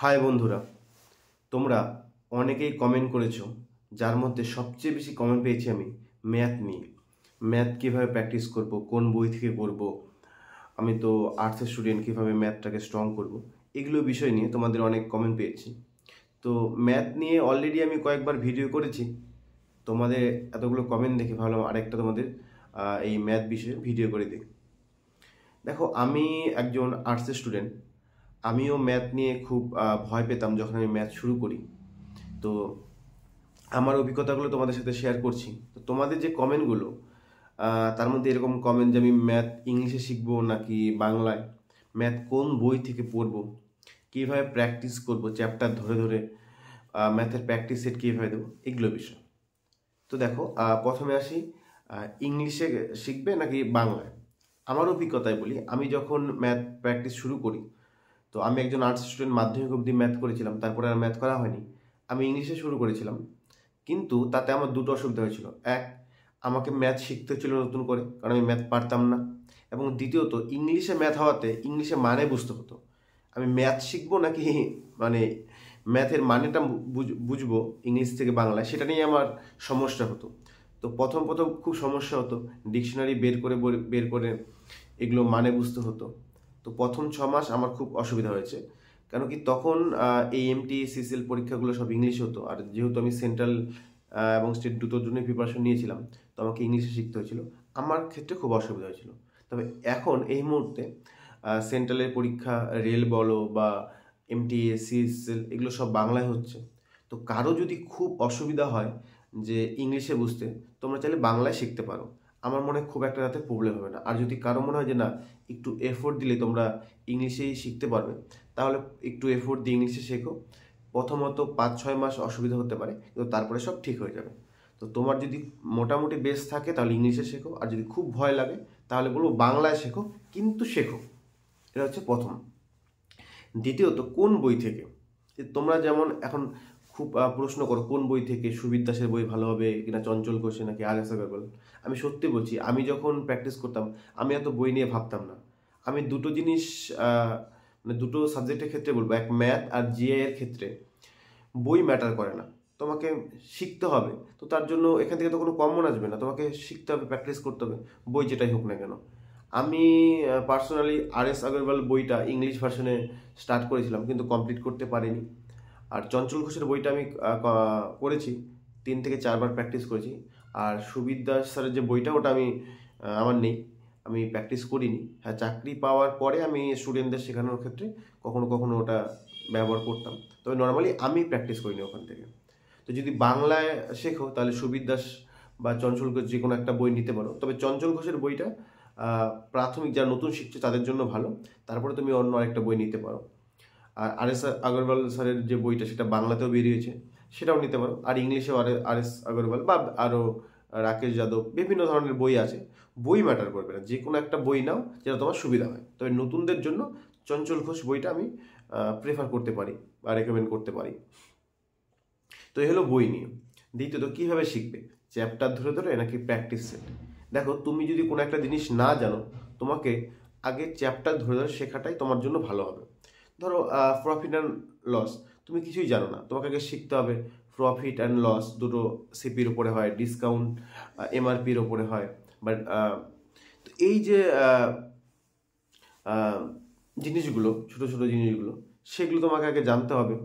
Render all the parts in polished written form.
High বন্ধুরা, তোমরা অনেকেই কমেন্ট করেছো, যার মধ্যে সবচেয়ে বেশি কমেন্ট পেয়েছি আমি ম্যাথ নিয়ে। ম্যাথ কীভাবে প্র্যাকটিস করব, কোন বই থেকে করব, আমি তো আর্টসের স্টুডেন্ট, কীভাবে ম্যাথটাকে স্ট্রং করব, এগুলো বিষয় নিয়ে তোমাদের অনেক কমেন্ট পেয়েছি। তো ম্যাথ নিয়ে অলরেডি আমি কয়েকবার ভিডিও করেছি। তোমাদের এতগুলো কমেন্ট দেখে ভাবলাম আরেকটা তোমাদের এই ম্যাথ বিষয়ে ভিডিও করে দিই। দেখো, আমি একজন আর্টসের স্টুডেন্ট। আমিও ম্যাথ নিয়ে খুব ভয় পেতাম যখন আমি ম্যাথ শুরু করি। তো আমার অভিজ্ঞতাগুলো তোমাদের সাথে শেয়ার করছি। তো তোমাদের যে কমেন্টগুলো, তার মধ্যে এরকম কমেন্ট যে আমি ম্যাথ ইংলিশে শিখবো নাকি বাংলায়, ম্যাথ কোন বই থেকে পড়বো, কীভাবে প্র্যাকটিস করব, চ্যাপ্টার ধরে ধরে ম্যাথের প্র্যাকটিস সেট কীভাবে দেবো, এগুলো বিষয়। তো দেখো, প্রথমে আসি, ইংলিশে শিখবে নাকি বাংলায়। আমার অভিজ্ঞতায় বলি, আমি যখন ম্যাথ প্র্যাকটিস শুরু করি, তো আমি একজন আর্টস স্টুডেন্ট, মাধ্যমিক অবধি ম্যাথ করেছিলাম, তারপরে আর ম্যাথ করা হয়নি। আমি ইংলিশে শুরু করেছিলাম, কিন্তু তাতে আমার দুটো অসুবিধা হয়েছিল। এক, আমাকে ম্যাথ শিখতে হচ্ছিল নতুন করে, কারণ আমি ম্যাথ পারতাম না। এবং দ্বিতীয়ত, ইংলিশে ম্যাথ হওয়াতে ইংলিশে মানে বুঝতে হতো। আমি ম্যাথ শিখবো নাকি মানে ম্যাথের মানেটা বুঝবো ইংলিশ থেকে বাংলায়, সেটা নিয়ে আমার সমস্যা হতো। তো প্রথম প্রথম খুব সমস্যা হতো, ডিকশনারি বের করে এগুলো মানে বুঝতে হতো। তো প্রথম 6 মাস আমার খুব অসুবিধা হয়েছে, কেন কি তখন AMT CCL পরীক্ষাগুলো সব ইংলিশে হতো। আর যেহেতু আমি সেন্ট্রাল এবং স্টেট দুটোর জন্যই প্রিপারেশন নিয়েছিলাম, তো আমাকে ইংলিশে শিখতে হয়েছিল। আমার ক্ষেত্রে খুব অসুবিধা হয়েছিল। তবে এখন এই মুহূর্তে সেন্ট্রালের পরীক্ষা, রেল বলো বা MTA CCL, এগুলো সব বাংলায় হচ্ছে। তো কারো যদি খুব অসুবিধা হয় যে ইংলিশে বুঝতে, তোমরা চাইলে বাংলায় শিখতে পারো। আমার মনে হয় খুব একটা তাতে প্রবলেম হবে না। আর যদি কারো মনে হয় যে না, একটু এফোর্ট দিলে তোমরা ইংলিশেই শিখতে পারবে, তাহলে একটু এফোর্ট দিয়ে ইংলিশে শেখো। প্রথমত 5-6 মাস অসুবিধা হতে পারে, কিন্তু তারপরে সব ঠিক হয়ে যাবে। তো তোমার যদি মোটামুটি বেস থাকে তাহলে ইংলিশে শেখো, আর যদি খুব ভয় লাগে তাহলে বলবো বাংলায় শেখো, কিন্তু শেখো। এটা হচ্ছে প্রথম। দ্বিতীয়ত, কোন বই থেকে। তোমরা যেমন এখন খুব প্রশ্ন করো কোন বই থেকে, সুবির দাসের বই ভালো হবে কিনা, চঞ্চল ঘোষে নাকি RS আগরওয়াল। আমি সত্যি বলছি, আমি যখন প্র্যাকটিস করতাম, আমি এত বই নিয়ে ভাবতাম না। আমি দুটো জিনিস, মানে দুটো সাবজেক্টের ক্ষেত্রে বলবো, এক ম্যাথ আর GI এর ক্ষেত্রে বই ম্যাটার করে না। তোমাকে শিখতে হবে, তো তার জন্য এখান থেকে তো কোনো কমন আসবে না, তোমাকে শিখতে হবে, প্র্যাকটিস করতে হবে, বই যেটাই হোক না কেন। আমি পার্সোনালি RS আগরওয়াল বইটা ইংলিশ ভার্সনে স্টার্ট করেছিলাম, কিন্তু কমপ্লিট করতে পারিনি। আর চঞ্চল ঘোষের বইটা আমি করেছি, 3 থেকে 4 বার প্র্যাকটিস করেছি। আর সুবির দাস স্যারের যে বইটা, ওটা আমি আমার নেই, আমি প্র্যাকটিস করিনি। হ্যাঁ, চাকরি পাওয়ার পরে আমি স্টুডেন্টদের শেখানোর ক্ষেত্রে কখনো কখনো ওটা ব্যবহার করতাম, তবে নর্মালি আমি প্র্যাকটিস করিনি ওখান থেকে। তো যদি বাংলায় শেখো তাহলে সুবির দাস বা চঞ্চল ঘোষ যে কোনো একটা বই নিতে পারো। তবে চঞ্চল ঘোষের বইটা প্রাথমিক যারা নতুন শিখছে তাদের জন্য ভালো, তারপরে তুমি অন্য আরেকটা বই নিতে পারো। আর RS আগরওয়াল স্যারের যে বইটা, সেটা বাংলাতেও বেরিয়েছে, সেটাও নিতে পারো। আর ইংলিশেও RS আগরওয়াল বা আরও রাকেশ যাদব, বিভিন্ন ধরনের বই আছে। বই ম্যাটার করবে না, যে কোনো একটা বই নাও যেটা তোমার সুবিধা হয়। তবে নতুনদের জন্য চঞ্চল ঘোষ বইটা আমি প্রেফার করতে পারি বা রেকমেন্ড করতে পারি। তো এই হলো বই নিয়ে। দ্বিতীয়ত, কীভাবে শিখবে, চ্যাপ্টার ধরে ধরে নাকি প্র্যাকটিস সেট। দেখো, তুমি যদি কোনো একটা জিনিস না জানো, তোমাকে আগে চ্যাপ্টার ধরে ধরে শেখাটাই তোমার জন্য ভালো হবে। ধরো প্রফিট অ্যান্ড লস, তুমি কিছুই জানো না, তোমাকে আগে শিখতে হবে প্রফিট অ্যান্ড লস দুটো CPর ওপরে হয়, ডিসকাউন্ট MRPর ওপরে হয়। বাট তো এই যে জিনিসগুলো, ছোটো ছোটো জিনিসগুলো, সেগুলো তোমাকে আগে জানতে হবে।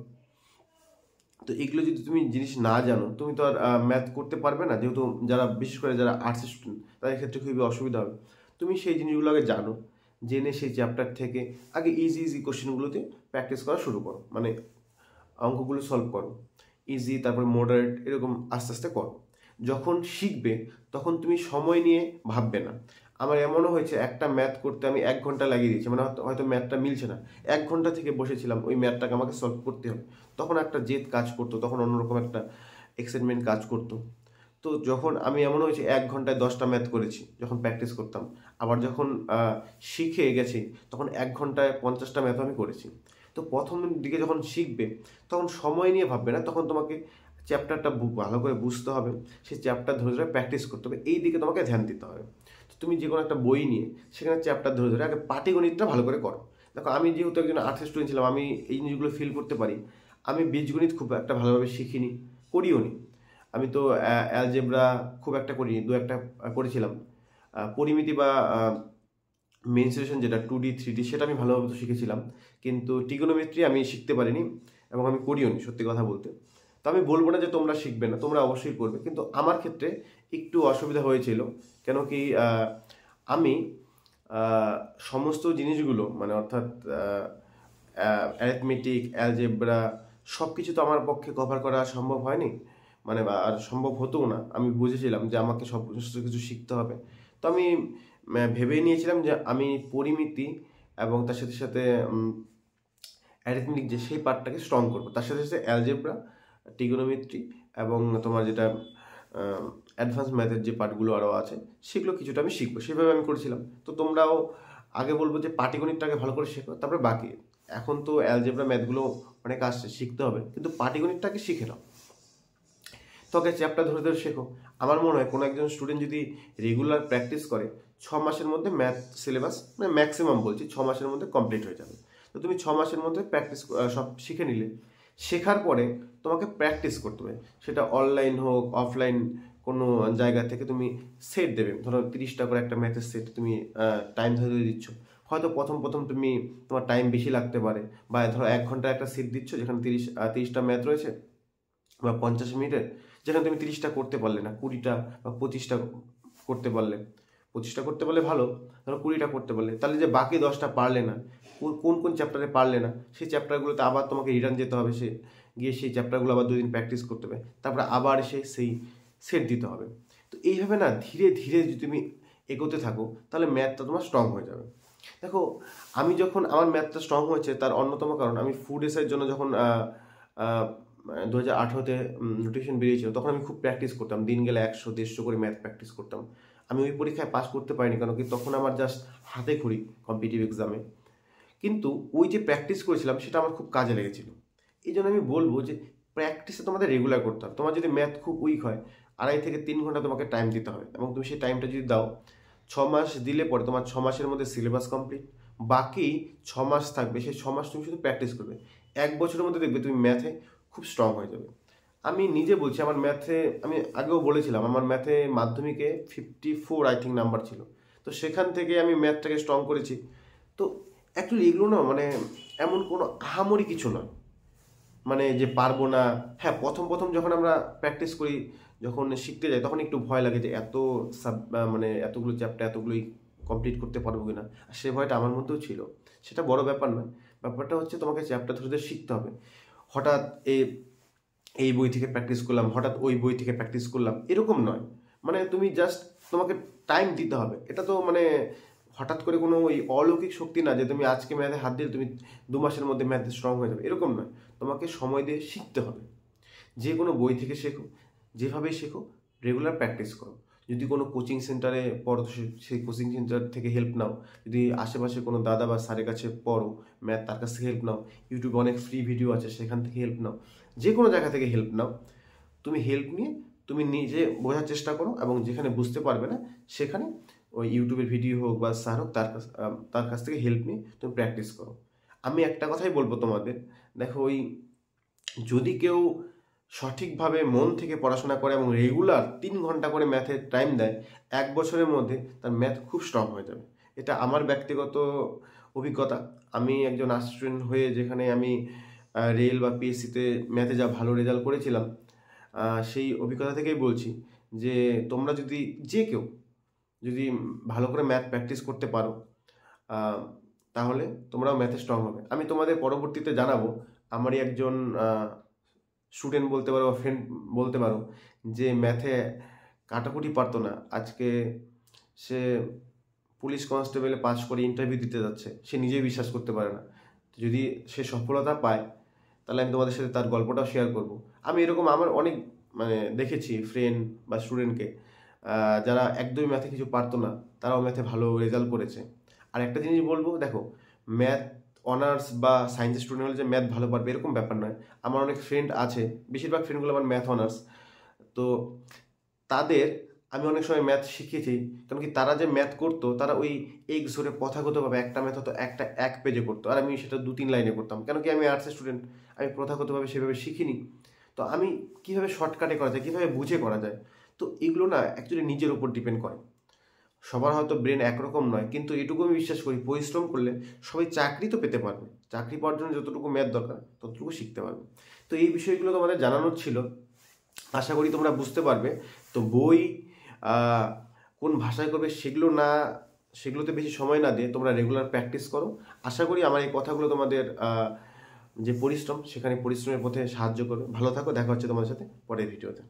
তো এগুলো যদি তুমি জিনিস না জানো, তুমি তো আর ম্যাথ করতে পারবে না। যেহেতু যারা, বিশেষ করে যারা আর্টস স্টুডেন্ট, তাদের ক্ষেত্রে খুবই অসুবিধা হবে। তুমি সেই জিনিসগুলো আগে জানো, জেনে সেই চ্যাপ্টার থেকে আগে ইজি ইজি কোশ্চেনগুলোতে প্র্যাকটিস করা শুরু করো, মানে অঙ্কগুলো সলভ করো ইজি, তারপরে মডারেট, এরকম আস্তে আস্তে করো। যখন শিখবে তখন তুমি সময় নিয়ে ভাববে না। আমার এমনও হয়েছে, একটা ম্যাথ করতে আমি 1 ঘন্টা লাগিয়ে দিয়েছি, মানে হয়তো ম্যাথটা মিলছে না, 1 ঘন্টা থেকে বসেছিলাম ওই ম্যাথটাকে আমাকে সলভ করতে হবে। তখন একটা জেদ কাজ করতো, তখন অন্যরকম একটা এক্সাইটমেন্ট কাজ করতো। তো যখন আমি, এমন হয়েছে 1 ঘন্টায় 10টা ম্যাথ করেছি যখন প্র্যাকটিস করতাম। আবার যখন শিখে গেছি, তখন 1 ঘন্টায় 50টা ম্যাথ আমি করেছি। তো প্রথম দিকে যখন শিখবে, তখন সময় নিয়ে ভাববে না, তখন তোমাকে চ্যাপ্টারটা ভালো করে বুঝতে হবে, সেই চ্যাপ্টার ধরে ধরে প্র্যাকটিস করতে হবে, এই দিকে তোমাকে ধ্যান দিতে হবে। তো তুমি যে কোনো একটা বই নিয়ে সেখানে চ্যাপ্টার ধরে ধরে আগে পাটিগণিতটা ভালো করে করো, দেখো আমি যেহেতু একজন আর্টস স্টুডেন্ট ছিলাম, আমি এই জিনিসগুলো ফিল করতে পারি। আমি বীজগণিত খুব একটা ভালোভাবে শিখিনি, করিও নি। আমি তো অ্যালজেব্রা খুব একটা করিনি, দু একটা করেছিলাম। পরিমিতি বা মেনসুরেশন যেটা 2D 3D সেটা আমি ভালোভাবে তো শিখেছিলাম, কিন্তু ট্রিগোনোমেট্রি আমি শিখতে পারিনি এবং আমি করিও নি সত্যি কথা বলতে। তো আমি বলবো না যে তোমরা শিখবে না, তোমরা অবশ্যই করবে, কিন্তু আমার ক্ষেত্রে একটু অসুবিধা হয়েছিল। কেন কি আমি সমস্ত জিনিসগুলো মানে অর্থাৎ অ্যারিথমেটিক, অ্যালজেব্রা সব কিছু তো আমার পক্ষে কভার করা সম্ভব হয়নি, মানে বা আর সম্ভব হতেও না। আমি বুঝেছিলাম যে আমাকে সমস্ত কিছু শিখতে হবে। তো আমি ভেবেই নিয়েছিলাম যে আমি পরিমিতি এবং তার সাথে সাথে অ্যারিথমেটিক যে সেই পার্টটাকে স্ট্রং করবো, তার সাথে সাথে অ্যালজেব্রা, ট্রিগোনোমেট্রি এবং তোমার যেটা অ্যাডভান্স ম্যাথের যে পার্টগুলো আরও আছে সেগুলো কিছুটা আমি শিখবো, সেভাবে আমি করেছিলাম। তো তোমরাও আগে বলবো যে পাটিগণিতটাকে ভালো করে শেখো, তারপরে বাকি। এখন তো অ্যালজেব্রা ম্যাথগুলো অনেক আসছে, শিখতে হবে, কিন্তু পাটিগণিতটাকে শিখে নাও। তোকে চ্যাপ্টার ধরে ধরে শেখো। আমার মনে হয় কোনো একজন স্টুডেন্ট যদি রেগুলার প্র্যাকটিস করে 6 মাসের মধ্যে ম্যাথ সিলেবাস, মানে ম্যাক্সিমাম বলছি 6 মাসের মধ্যে কমপ্লিট হয়ে যাবে। তো তুমি 6 মাসের মধ্যে প্র্যাকটিস সব শিখে নিলে, শেখার পরে তোমাকে প্র্যাকটিস করতে হবে। সেটা অনলাইন হোক, অফলাইন কোনো জায়গা থেকে তুমি সেট দেবে। ধরো 30টা করে একটা ম্যাথের সেট তুমি টাইম ধরে ধরে দিচ্ছ। হয়তো প্রথম প্রথম তুমি তোমার টাইম বেশি লাগতে পারে, বা ধরো 1 ঘন্টা একটা সেট দিচ্ছ যেখানে 30টা ম্যাথ রয়েছে, বা 50 মিনিটের, যেখানে তুমি 30টা করতে পারলে না, 20টা বা 25টা করতে পারলে। 25টা করতে পারলে ভালো, ধরো 20টা করতে পারলে, তাহলে যে বাকি 10টা পারলে না, কোন কোন চ্যাপ্টারে পারলে না, সেই চ্যাপ্টারগুলোতে আবার তোমাকে রিটার্ন যেতে হবে, গিয়ে সেই চ্যাপ্টারগুলো আবার 2 দিন প্র্যাকটিস করতে হবে, তারপরে আবার সেই সেট দিতে হবে। তো এইভাবে না ধীরে ধীরে যদি তুমি এগোতে থাকো, তাহলে ম্যাথটা তোমার স্ট্রং হয়ে যাবে। দেখো আমি যখন আমার ম্যাথটা স্ট্রং হয়েছে, তার অন্যতম কারণ আমি ফুড এসের জন্য যখন 2018-তে নোটিফিকেশন বেরিয়েছিল, তখন আমি খুব প্র্যাকটিস করতাম, দিন গেলে 100-150 করে ম্যাথ প্র্যাকটিস করতাম। আমি ওই পরীক্ষায় পাস করতে পারিনি, কারণ কি তখন আমার জাস্ট হাতে খড়ি কম্পিটিটিভ এক্সামে। কিন্তু ওই যে প্র্যাকটিস করেছিলাম সেটা আমার খুব কাজে লেগেছিল। এই জন্য আমি বলবো যে প্র্যাকটিসে তোমাদের রেগুলার করতে হবে। তোমার যদি ম্যাথ খুব উইক হয়, 2.5 থেকে 3 ঘন্টা তোমাকে টাইম দিতে হবে, এবং তুমি সেই টাইমটা যদি দাও, 6 মাস দিলে পরে তোমার 6 মাসের মধ্যে সিলেবাস কমপ্লিট। বাকি 6 মাস থাকবে, সেই 6 মাস তুমি শুধু প্র্যাকটিস করবে। 1 বছরের মধ্যে দেখবে তুমি ম্যাথে খুব স্ট্রং হয়ে যাবে। আমি নিজে বলছি, আমার ম্যাথে, আমি আগেও বলেছিলাম, আমার ম্যাথে মাধ্যমিকে 54 আই থিঙ্ক নাম্বার ছিল। তো সেখান থেকে আমি ম্যাথটাকে স্ট্রং করেছি। তো অ্যাকচুয়ালি এগুলো না মানে এমন কোনো আহামরি কিছু নয়, মানে যে পারবো না। হ্যাঁ, প্রথম প্রথম যখন আমরা প্র্যাকটিস করি, যখন শিখতে যাই, তখন একটু ভয় লাগে যে মানে এতগুলো চ্যাপ্টার এতগুলোই কমপ্লিট করতে পারবো কিনা। আর সে ভয়টা আমার মধ্যেও ছিল। সেটা বড় ব্যাপার নয়, ব্যাপারটা হচ্ছে তোমাকে চ্যাপ্টার ধরে ধরে শিখতে হবে। হঠাৎ এই বই থেকে প্র্যাকটিস করলাম, হঠাৎ ওই বই থেকে প্র্যাকটিস করলাম, এরকম নয়। মানে তুমি জাস্ট, তোমাকে টাইম দিতে হবে। এটা তো মানে হঠাৎ করে কোনো ওই অলৌকিক শক্তি না যে তুমি আজকে ম্যাথে হাত দিলে তুমি 2 মাসের মধ্যে ম্যাথে স্ট্রং হয়ে যাবে, এরকম নয়। তোমাকে সময় দিয়ে শিখতে হবে। যে কোনো বই থেকে শেখো, যেভাবেই শেখো, রেগুলার প্র্যাকটিস করো। যদি কোনো কোচিং সেন্টারে পড়ো, সেই কোচিং সেন্টার থেকে হেল্প নাও। যদি আশেপাশে কোনো দাদা বা স্যারের কাছে পড়ো ম্যাথ, তার কাছ থেকে হেল্প নাও। ইউটিউবে অনেক ফ্রি ভিডিও আছে, সেখান থেকে হেল্প নাও। যে কোনো জায়গা থেকে হেল্প নাও। তুমি হেল্প নিয়ে তুমি নিজে বোঝার চেষ্টা করো, এবং যেখানে বুঝতে পারবে না সেখানে ওই ইউটিউবের ভিডিও হোক বা স্যার হোক, তার কাছ থেকে হেল্প নিয়ে তুমি প্র্যাকটিস করো। আমি একটা কথাই বলবো তোমাদের, দেখো ওই যদি কেউ সঠিকভাবে মন থেকে পড়াশোনা করে এবং রেগুলার 3 ঘন্টা করে ম্যাথের টাইম দেয়, 1 বছরের মধ্যে তার ম্যাথ খুব স্ট্রং হয়ে যাবে। এটা আমার ব্যক্তিগত অভিজ্ঞতা। আমি একজন আর্টস স্টুডেন্ট হয়ে, যেখানে আমি রেল বা পিএসসিতে ম্যাথে যা ভালো রেজাল্ট করেছিলাম, সেই অভিজ্ঞতা থেকেই বলছি যে তোমরা যদি, যে কেউ যদি ভালো করে ম্যাথ প্র্যাকটিস করতে পারো, তাহলে তোমরাও ম্যাথে স্ট্রং হবে। আমি তোমাদের পরবর্তীতে জানাবো, আমারই একজন স্টুডেন্ট বলতে পারো বা ফ্রেন্ড বলতে পারো, যে ম্যাথে কাটাকুটি পারতো না, আজকে সে পুলিশ কনস্টেবলে পাস করে ইন্টারভিউ দিতে যাচ্ছে, সে নিজেই বিশ্বাস করতে পারে না। যদি সে সফলতা পায়, তাহলে আমি তোমাদের সাথে তার গল্পটাও শেয়ার করব। আমি এরকম আমার অনেক মানে দেখেছি ফ্রেন্ড বা স্টুডেন্টকে, যারা একদমই ম্যাথে কিছু পারতো না, তারাও ম্যাথে ভালো রেজাল্ট করেছে। আর একটা জিনিস বলবো, দেখো ম্যাথ অনার্স বা সায়েন্স স্টুডেন্ট হলে যে ম্যাথ ভালো পারবে এরকম ব্যাপার নয়। আমার অনেক ফ্রেন্ড আছে, বেশিরভাগ ফ্রেন্ডগুলো আমার ম্যাথ অনার্স। তো তাদের আমি অনেক সময় ম্যাথ শিখেছি, কারণ কি তারা যে ম্যাথ করতো তারা ওই এক্স ধরে প্রথাগতভাবে একটা ম্যাথ হতো একটা এক পেজে করতো, আর আমি সেটা 2-3 লাইনে করতাম। কেন কি আমি আর্টসের স্টুডেন্ট, আমি প্রথাগতভাবে সেভাবে শিখিনি। তো আমি কীভাবে শর্টকাটে করা যায়, কীভাবে বুঝে করা যায়, তো এগুলো না অ্যাকচুয়ালি নিজের উপর ডিপেন্ড করে। সবার হয়তো ব্রেন একরকম নয়, কিন্তু এটুকু আমি বিশ্বাস করি পরিশ্রম করলে সবাই চাকরি তো পেতে পারবে। চাকরি পাওয়ার জন্য যতটুকু ম্যাথ দরকার ততটুকু শিখতে পারবে। তো এই বিষয়গুলো তোমাদের জানানোর ছিল, আশা করি তোমরা বুঝতে পারবে। তো বই কোন ভাষায় করবে সেগুলোতে বেশি সময় না দিয়ে তোমরা রেগুলার প্র্যাকটিস করো। আশা করি আমার এই কথাগুলো তোমাদের যে পরিশ্রম সেখানে পরিশ্রমের পথে সাহায্য করবে। ভালো থাকো, দেখা হচ্ছে তোমাদের সাথে পরের ভিডিওতে।